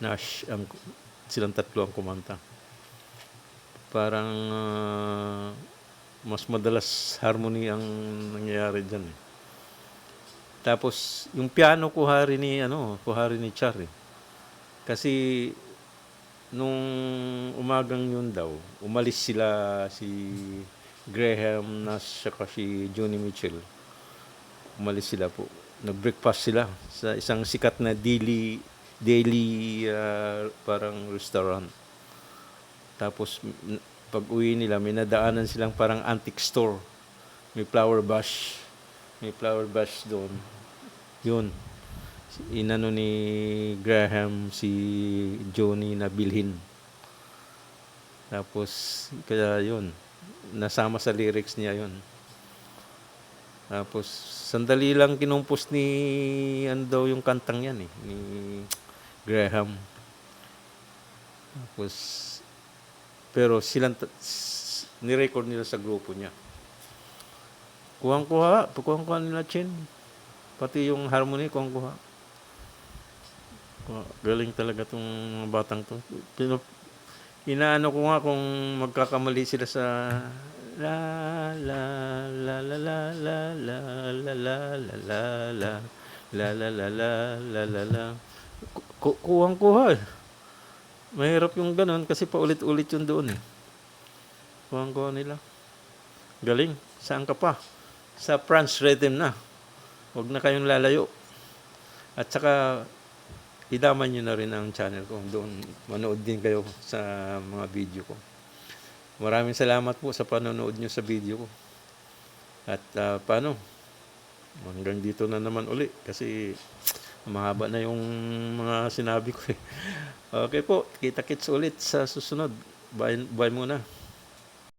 Nash ang silang tatlo ang kumanta. Parang mas madalas harmony ang nangyayari diyan eh. Tapos yung piano kuhari ni Char eh. Kasi nung umagang yun daw, umalis sila si Graham Nash saka si Joni Mitchell. Umalis sila po. Nag-breakfast sila sa isang sikat na daily parang restaurant. Tapos pag uwi nila, may nadaanan silang parang antique store. May flower bush. May flower bush doon. Yun. Inano ni Graham si Joni na bilhin. Tapos, kaya yun. Nasama sa lyrics niya yun. Tapos, sandali lang kinumpos ni daw yung kantang yan eh. Ni Graham. Tapos, pero nirecord nila sa grupo niya. Kuhang-kuha nila Chen. Pati yung harmony, kuhang-kuha. Galing talaga tong mga batang to. Inaano ko nga kung magkakamali sila sa la la la la la la la la la la la la la la la la la la la. Kuhang-kuha eh. Mahirap yung ganun kasi paulit-ulit yun doon eh. Kuhang-kuha nila. Galing. Saan ka pa? Sa France rhythm na. Huwag na kayong lalayo. At saka, idaman nyo na rin ang channel ko. Doon, manood din kayo sa mga video ko. Maraming salamat po sa panonood nyo sa video ko. At paano? Hanggang dito na naman uli. Kasi, mahaba na yung mga sinabi ko eh. Okay po, kita-kits ulit sa susunod. Bye muna.